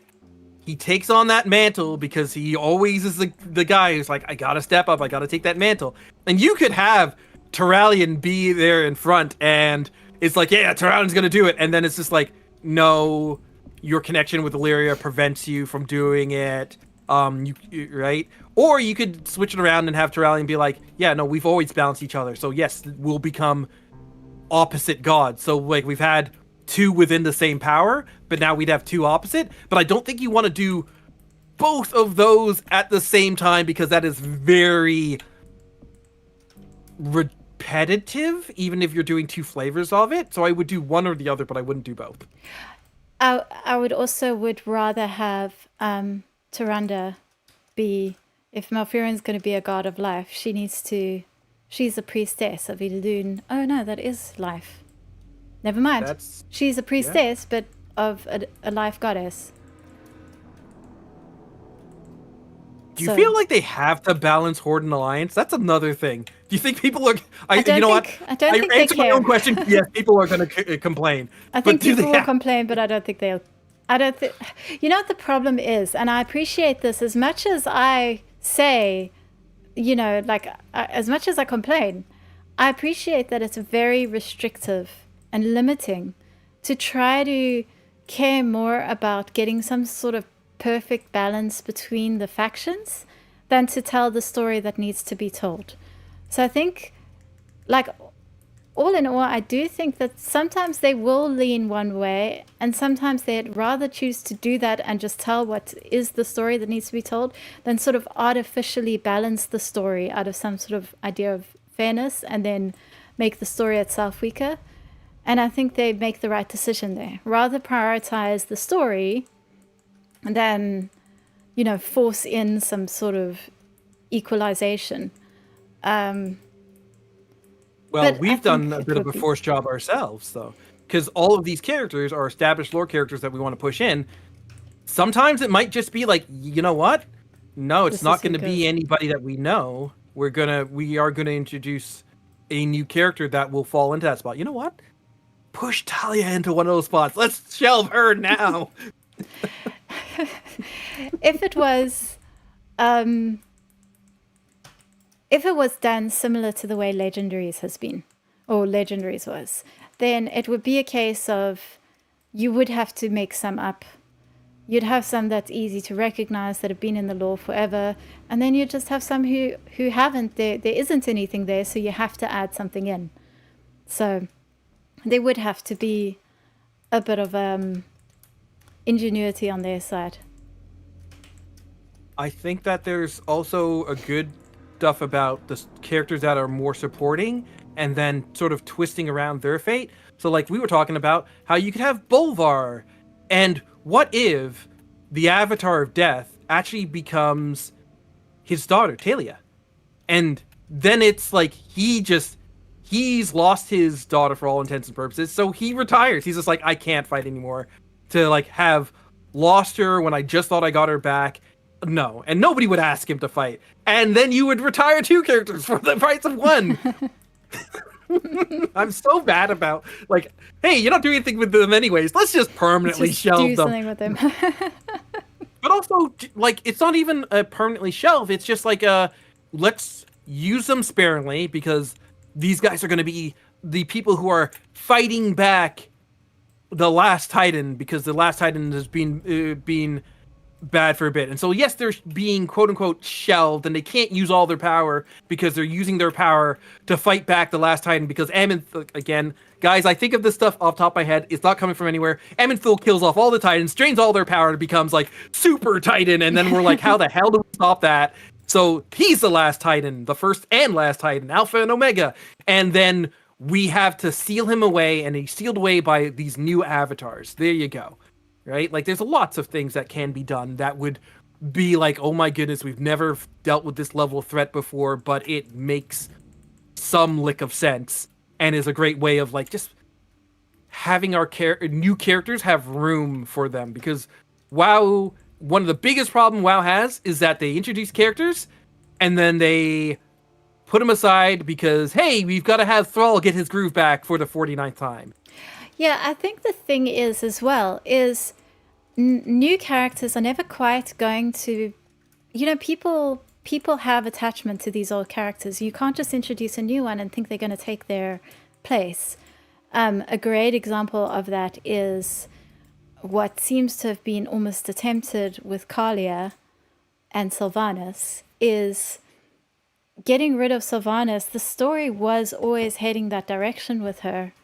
S1: he takes on that mantle because he always is the guy who's like, I gotta step up, I gotta take that mantle. And you could have Tyrellian be there in front, and it's like, yeah, Tyrellian's gonna do it, and then it's just like, no, your connection with Illyria prevents you from doing it. Right? Or you could switch it around and have Tyrellian be like, yeah, no, we've always balanced each other, so yes, we'll become opposite gods. So like we've had two within the same power, but now we'd have two opposite. But I don't think you want to do both of those at the same time, because that is very repetitive, even if you're doing two flavors of it. So I would do one or the other, but I wouldn't do both.
S2: I would rather have Tyrande be, if Malfurion's going to be a god of life, she's a priestess of Idun. Oh no, that is life. Never mind. She's a priestess, but of a life goddess.
S1: Do you feel like they have to balance Horde and Alliance? That's another thing. Do you think people are... I don't think they care. My own question. Yes, people are going to complain.
S2: I think people will complain, but I don't think they'll... You know what the problem is? And I appreciate this as much as I say, you know, like, as much as I complain, I appreciate that it's very restrictive and limiting to try to care more about getting some sort of perfect balance between the factions than to tell the story that needs to be told. So I think, like, all in all, I do think that sometimes they will lean one way, and sometimes they'd rather choose to do that and just tell what is the story that needs to be told than sort of artificially balance the story out of some sort of idea of fairness and then make the story itself weaker. And I think they make the right decision there. Rather prioritize the story than, you know, force in some sort of equalization.
S1: Well, we've done a bit of a forced job ourselves, though, because all of these characters are established lore characters that we want to push in. Sometimes it might just be like, you know what? No, it's not going to be anybody that we know. We are gonna introduce a new character that will fall into that spot. You know what? Push Talia into one of those spots. Let's shelve her now.
S2: If it was done similar to the way Legendaries has been, or Legendaries was, then it would be a case of you would have to make some up. You'd have some that's easy to recognize that have been in the lore forever, and then you just have some who haven't. There isn't anything there, so you have to add something in. So there would have to be a bit of ingenuity on their side.
S1: I think that there's also a good stuff about the characters that are more supporting and then sort of twisting around their fate. So like we were talking about how you could have Bolvar, and what if the Avatar of Death actually becomes his daughter, Talia? And then it's like he's lost his daughter for all intents and purposes, so he retires. He's just like, I can't fight anymore. To like have lost her when I just thought I got her back. No, and nobody would ask him to fight. And then you would retire two characters for the price of one. I'm so bad about, like, hey, you're not doing anything with them anyways. Let's just permanently shelve them.
S2: Do something with them.
S1: But also, like, it's not even a permanently shelve. It's just like, let's use them sparingly, because these guys are going to be the people who are fighting back the last Titan, because the last Titan has been bad for a bit. And so, yes, they're being quote-unquote shelved, and they can't use all their power because they're using their power to fight back the last Titan, because Amonth, again, guys, I think of this stuff off the top of my head. It's not coming from anywhere. Amonth kills off all the Titans, drains all their power, and becomes, like, super Titan, and then we're like, how the hell do we stop that? So he's the last Titan, the first and last Titan, Alpha and Omega. And then we have to seal him away, and he's sealed away by these new avatars. There you go. Right? Like, there's lots of things that can be done that would be like, oh my goodness, we've never dealt with this level of threat before, but it makes some lick of sense and is a great way of, like, just having our new characters have room for them. Because WoW, one of the biggest problem WoW has is that they introduce characters and then they put them aside because, hey, we've got to have Thrall get his groove back for the 49th time.
S2: Yeah, I think the thing is as well is new characters are never quite going to, people have attachment to these old characters. You can't just introduce a new one and think they're going to take their place. A great example of that is what seems to have been almost attempted with Kalia and Sylvanas is getting rid of Sylvanas. The story was always heading that direction with her.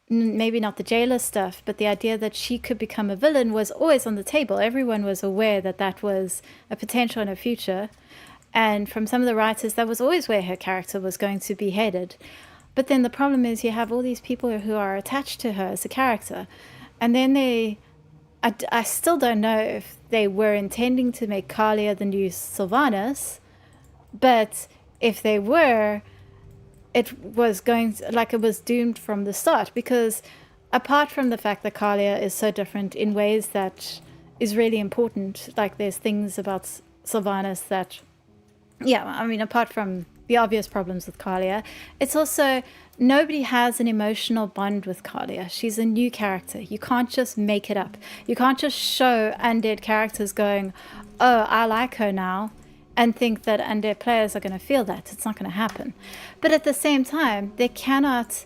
S2: Maybe not the jailer stuff, but the idea that she could become a villain was always on the table. Everyone was aware that that was a potential in her future. And from some of the writers, that was always where her character was going to be headed. But then the problem is you have all these people who are attached to her as a character. And then I still don't know if they were intending to make Kalia the new Sylvanas, but if they were, it was it was doomed from the start, because apart from the fact that Kalia is so different in ways that is really important, like there's things about Sylvanas that, apart from the obvious problems with Kalia, it's also nobody has an emotional bond with Kalia. She's a new character. You can't just make it up. You can't just show undead characters going, oh, I like her now, and think that undead players are going to feel that. It's not going to happen. But at the same time, they cannot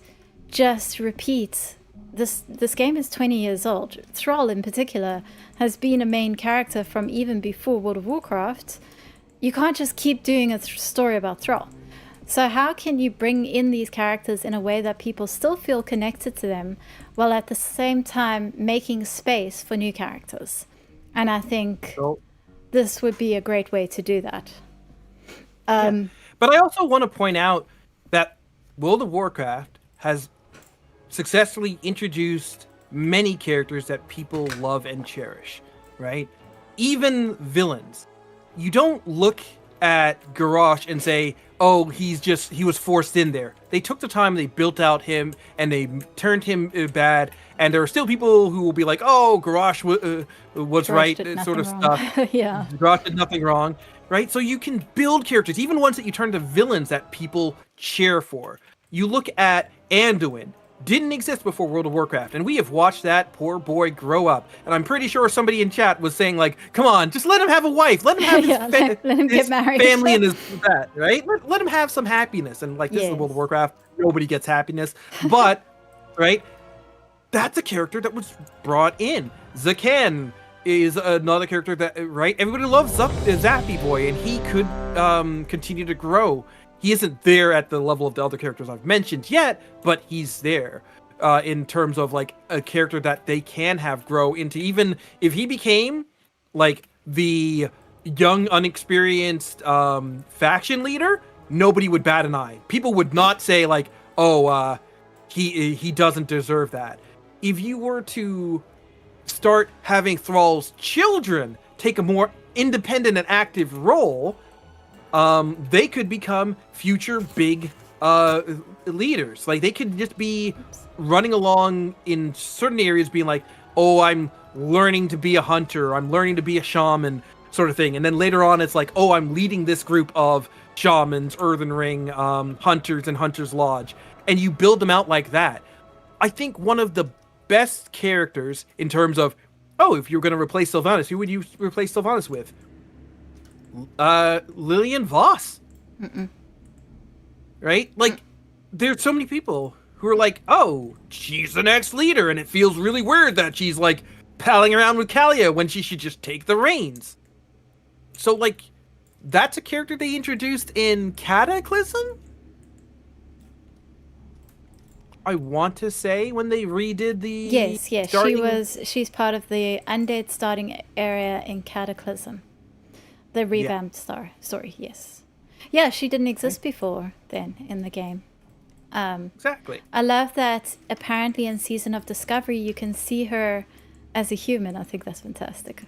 S2: just repeat. This game is 20 years old. Thrall, in particular, has been a main character from even before World of Warcraft. You can't just keep doing a story about Thrall. So how can you bring in these characters in a way that people still feel connected to them, while at the same time making space for new characters? And I think this would be a great way to do that.
S1: But I also want to point out that World of Warcraft has successfully introduced many characters that people love and cherish, right? Even villains. You don't look at Garrosh and say, oh, he was forced in there. They took the time, they built out him, and they turned him bad. And there are still people who will be like, oh, Garrosh was right, sort of
S2: wrong.
S1: stuff.
S2: Yeah.
S1: Garrosh did nothing wrong, right? So you can build characters, even ones that you turn to villains that people cheer for. You look at Anduin. Didn't exist before World of Warcraft, and we have watched that poor boy grow up. And I'm pretty sure somebody in chat was saying, like, come on, just let him have a wife, let him have
S2: let him get married.
S1: Family and his that, right? Let him have some happiness. And like, this is World of Warcraft, nobody gets happiness, but right, that's a character that was brought in. Zakan is another character that, right, everybody loves Zappy Boy, and he could continue to grow. He isn't there at the level of the other characters I've mentioned yet, but he's there in terms of like a character that they can have grow into. Even if he became like the young, unexperienced faction leader, nobody would bat an eye. People would not say like, oh, he doesn't deserve that. If you were to start having Thrall's children take a more independent and active role, they could become future big leaders. Like, they could just be running along in certain areas being like, oh, I'm learning to be a hunter, I'm learning to be a shaman, sort of thing. And then later on it's like, oh, I'm leading this group of shamans, Earthen Ring, hunters, and Hunter's Lodge. And you build them out like that. I think one of the best characters in terms of, oh, if you're going to replace Sylvanas, who would you replace Sylvanas with? Lillian Voss. Right? Like, there's so many people who are like, oh, she's the next leader, and it feels really weird that she's like palling around with Kalia when she should just take the reins. So like, that's a character they introduced in Cataclysm, I want to say, when they redid the
S2: yes she's part of the undead starting area in Cataclysm. The revamped story, yes. Yeah, she didn't exist before then in the game.
S1: Exactly.
S2: I love that apparently in Season of Discovery you can see her as a human. I think that's fantastic.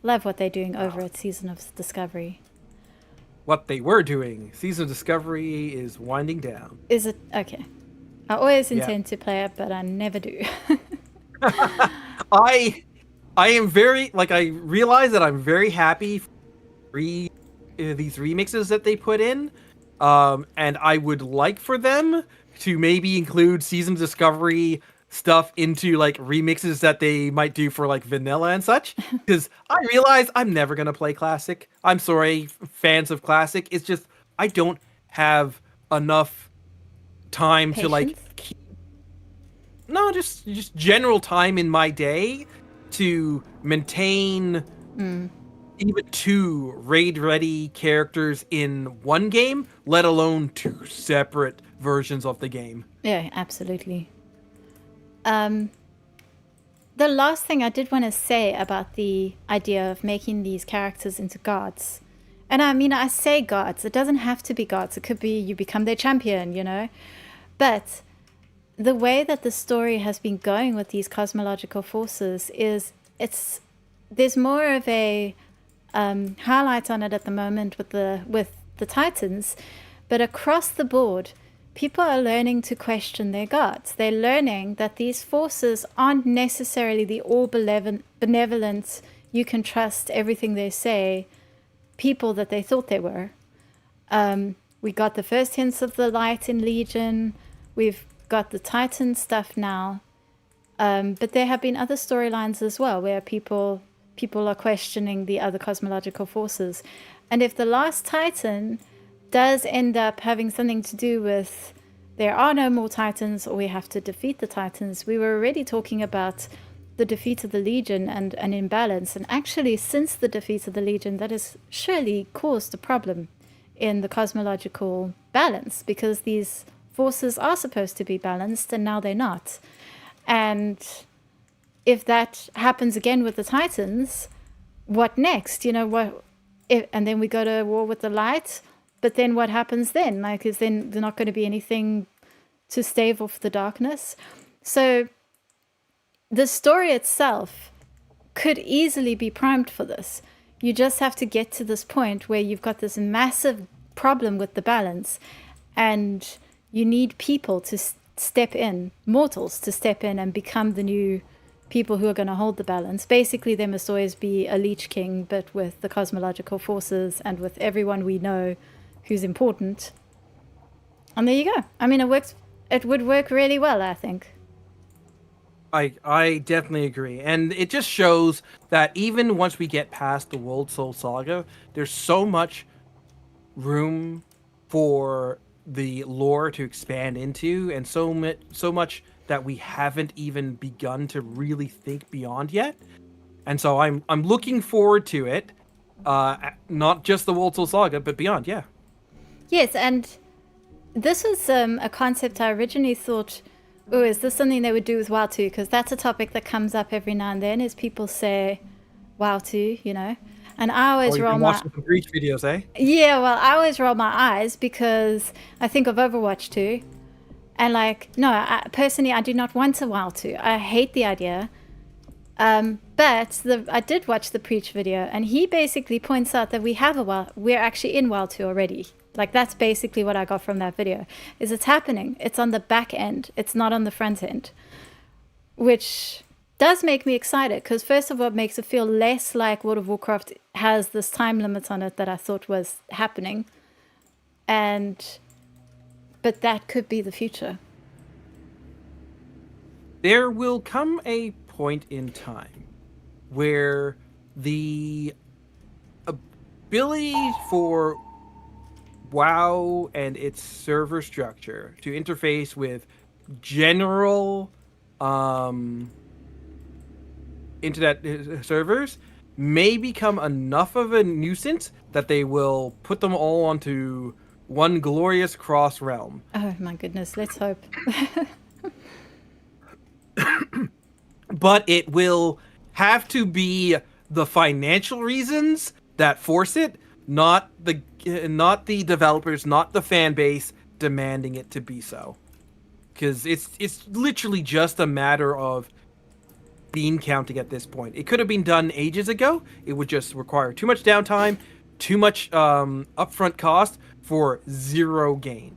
S2: Love what they're doing over at Season of Discovery.
S1: What they were doing. Season of Discovery is winding down.
S2: Is it? Okay. I always intend to play it, but I never do.
S1: I am very, like, I realize that I'm very happy for these remixes that they put in. And I would like for them to maybe include Season of Discovery stuff into like remixes that they might do for like vanilla and such, because I realize I'm never gonna play Classic. I'm sorry, fans of Classic. It's just I don't have enough time to like just general time in my day to maintain even 2 raid ready characters in one game, let alone 2 separate versions of the game.
S2: Yeah, absolutely. The last thing I did want to say about the idea of making these characters into gods, and I mean, I say gods, it doesn't have to be gods. It could be you become their champion, you know? But the way that the story has been going with these cosmological forces is there's more of a highlight on it at the moment with the Titans, but across the board, people are learning to question their gods. They're learning that these forces aren't necessarily the all benevolent, you can trust everything they say, people that they thought they were. We got the first hints of the light in Legion. We've got the Titan stuff now. But there have been other storylines as well where people are questioning the other cosmological forces. And if the last Titan does end up having something to do with there are no more Titans or we have to defeat the Titans, we were already talking about the defeat of the Legion and an imbalance. And actually, since the defeat of the Legion, that has surely caused a problem in the cosmological balance, because these forces are supposed to be balanced and now they're not. And if that happens again with the Titans, what next? You know, and then we go to war with the light. But then what happens then? Like, is then there's not going to be anything to stave off the darkness? So the story itself could easily be primed for this. You just have to get to this point where you've got this massive problem with the balance, and you need people to step in, mortals to step in and become the new people who are going to hold the balance. Basically, there must always be a Lich King, but with the cosmological forces and with everyone we know who's important. And there you go. I mean, it would work really well, I think.
S1: I definitely agree. And it just shows that even once we get past the World Soul Saga, there's so much room for the lore to expand into, and so much that we haven't even begun to really think beyond yet. And so I'm looking forward to it. Not just the World Soul Saga, but beyond, yeah.
S2: Yes, and this was a concept I originally thought, oh, is this something they would do with WoW 2? Because that's a topic that comes up every now and then, is people say WoW 2, you know? And I always roll my...
S1: watching some Breach videos, eh?
S2: Yeah, well, I always roll my eyes because I think of Overwatch 2. And like, no, personally, I do not want a WoW 2. I hate the idea. But I did watch the Preach video, and he basically points out that we're actually in WoW 2 already. Like, that's basically what I got from that video, is it's happening. It's on the back end. It's not on the front end, which does make me excited, because first of all, it makes it feel less like World of Warcraft has this time limit on it that I thought was happening. But that could be the future.
S1: There will come a point in time where the ability for WoW and its server structure to interface with general internet servers may become enough of a nuisance that they will put them all onto one glorious cross realm.
S2: Oh my goodness, let's hope.
S1: But it will have to be the financial reasons that force it, not the developers, not the fan base demanding it to be so. Because it's literally just a matter of bean counting at this point. It could have been done ages ago. It would just require too much downtime, too much upfront cost for zero gain.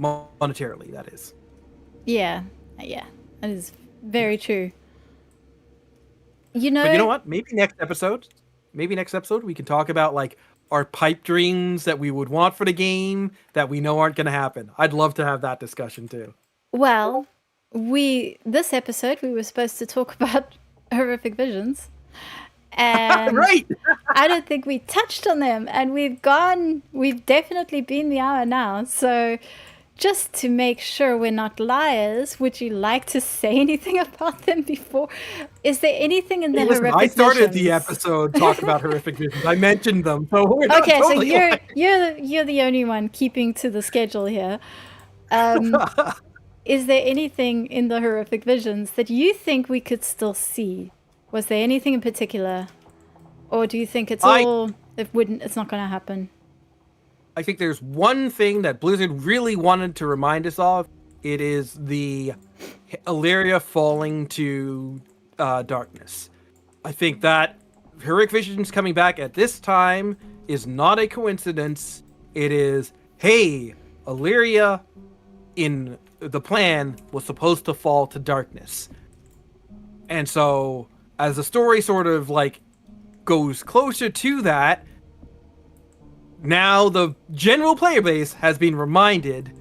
S1: Monetarily, that is.
S2: Yeah, that is very true. You know,
S1: But you know what? Maybe next episode we can talk about like our pipe dreams that we would want for the game that we know aren't going to happen. I'd love to have that discussion too.
S2: well, this episode we were supposed to talk about horrific visions, and
S1: Right.
S2: I don't think we touched on them, and we've definitely been the hour now. So just to make sure we're not liars, would you like to say anything about them before? Is there anything in the horrific
S1: I started
S2: visions?
S1: the episode talking about horrific visions. I mentioned them, so we're not
S2: Okay,
S1: totally
S2: so
S1: lying.
S2: you're the only one keeping to the schedule here. Is there anything in the horrific visions that you think we could still see? Was there anything in particular, or do you think it's not going to happen?
S1: I think there's one thing that Blizzard really wanted to remind us of. It is the Illyria falling to darkness. I think that Horrific Visions coming back at this time is not a coincidence. It is, hey, Illyria in the plan was supposed to fall to darkness. And so, as the story sort of like goes closer to that, now the general player base has been reminded,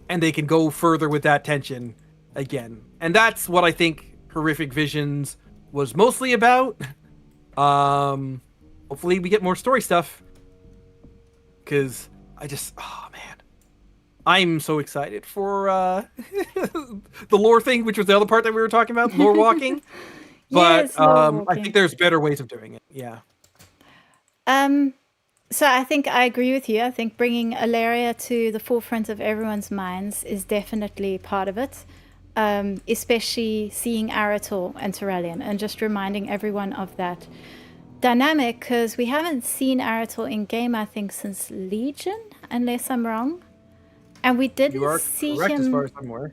S1: and they can go further with that tension again. And that's what I think Horrific Visions was mostly about. Hopefully we get more story stuff. Because oh man. I'm so excited for the lore thing, which was the other part that we were talking about, lore walking. But
S2: Yes, lore walking.
S1: I think there's better ways of doing it. Yeah.
S2: So I think I agree with you. I think bringing Illyria to the forefront of everyone's minds is definitely part of it. Especially seeing Arator and Turallion and just reminding everyone of that dynamic, because we haven't seen Arator in game, I think, since Legion, unless I'm wrong. And we didn't see him
S1: as far as I'm aware.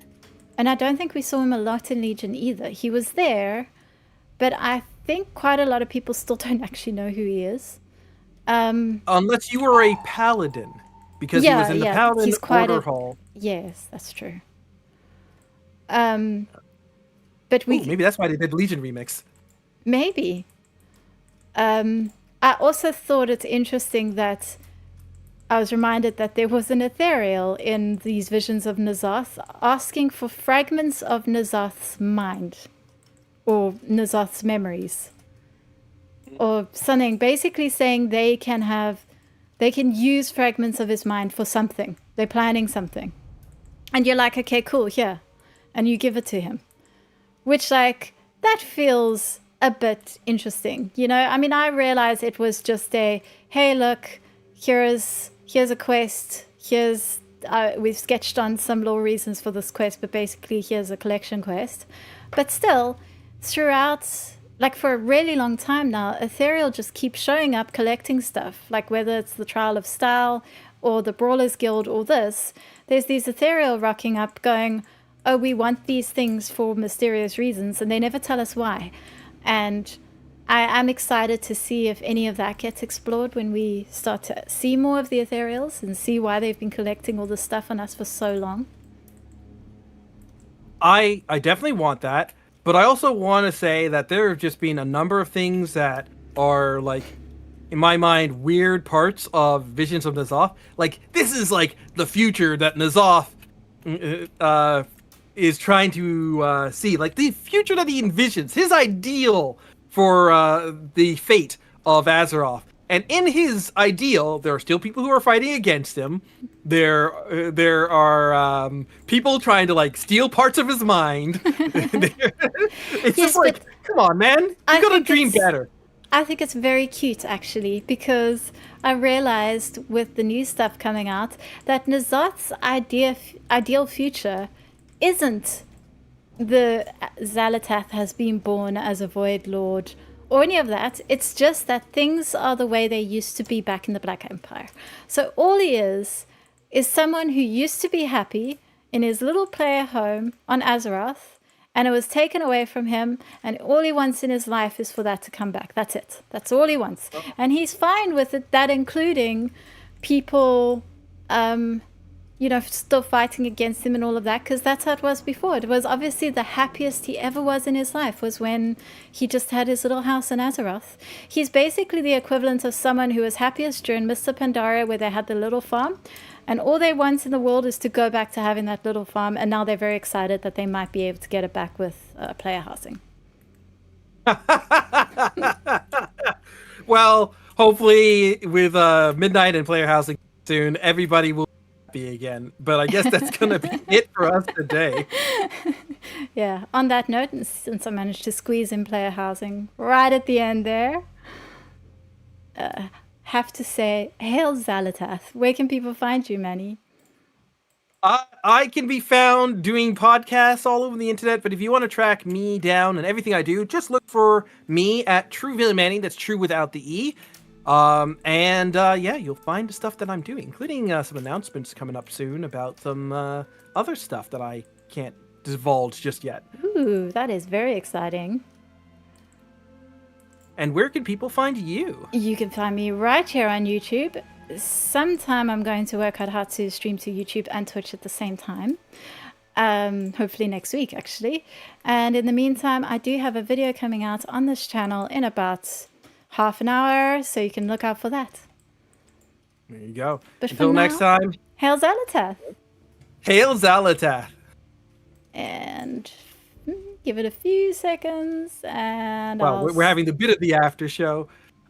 S2: And I don't think we saw him a lot in Legion either. He was there, but I think quite a lot of people still don't actually know who he is.
S1: Unless you were a paladin, because he was in the paladin order hall.
S2: Yes, that's true. But
S1: maybe that's why they did Legion remix.
S2: Maybe. I also thought it's interesting that I was reminded that there was an ethereal in these visions of N'Zoth asking for fragments of N'Zoth's mind or N'Zoth's memories. Or something, basically saying they can use fragments of his mind for something. They're planning something. And you're like, okay, cool, here. And you give it to him. Which, like, that feels a bit interesting. You know, I mean, I realize it was just a, hey, look, here's a quest. We've sketched on some lore reasons for this quest, but basically here's a collection quest. But still, throughout, like for a really long time now, Ethereal just keeps showing up collecting stuff. Like whether it's the Trial of Style or the Brawlers Guild or this, there's these Ethereal rocking up going, oh, we want these things for mysterious reasons, and they never tell us why. And I'm excited to see if any of that gets explored when we start to see more of the Ethereals and see why they've been collecting all this stuff on us for so long.
S1: I definitely want that. But I also want to say that there have just been a number of things that are, like, in my mind, weird parts of Visions of N'Zoth. Like, this is, like, the future that N'Zoth is trying to see. Like, the future that he envisions. His ideal for the fate of Azeroth. And in his ideal, there are still people who are fighting against him. There are people trying to like steal parts of his mind. It's just like, come on, man, you gotta dream better.
S2: I think it's very cute, actually, because I realized with the new stuff coming out that N'Zoth's ideal future isn't the Xal'atath has been born as a Void Lord, or any of that. It's just that things are the way they used to be back in the Black Empire. So all he is someone who used to be happy in his little player home on Azeroth, and it was taken away from him, and all he wants in his life is for that to come back. That's it. That's all he wants. And he's fine with it, that including people, still fighting against him and all of that, because that's how it was before. It was obviously the happiest he ever was in his life was when he just had his little house in Azeroth. He's basically the equivalent of someone who was happiest during Mr. Pandaria, where they had the little farm, and all they want in the world is to go back to having that little farm, and now they're very excited that they might be able to get it back with player housing.
S1: Well, hopefully with Midnight and player housing soon, everybody will be again. But I guess that's going to be it for us today.
S2: Yeah, on that note, and since I managed to squeeze in player housing right at the end there, have to say, hail Xal'atath. Where can people find you, Manny?
S1: I can be found doing podcasts all over the internet, but if you want to track me down and everything I do, just look for me at TruVillainManny. That's true without the E. You'll find the stuff that I'm doing, including some announcements coming up soon about some other stuff that I can't divulge just yet.
S2: Ooh, that is very exciting.
S1: And where can people find you?
S2: You can find me right here on YouTube. Sometime I'm going to work out how to stream to YouTube and Twitch at the same time. Hopefully next week, actually. And in the meantime, I do have a video coming out on this channel in about half an hour, so you can look out for that.
S1: There you go.
S2: But
S1: until next time,
S2: hail Xal'atath.
S1: Hail Xal'atath.
S2: And give it a few seconds, and
S1: we're having the bit of the after show.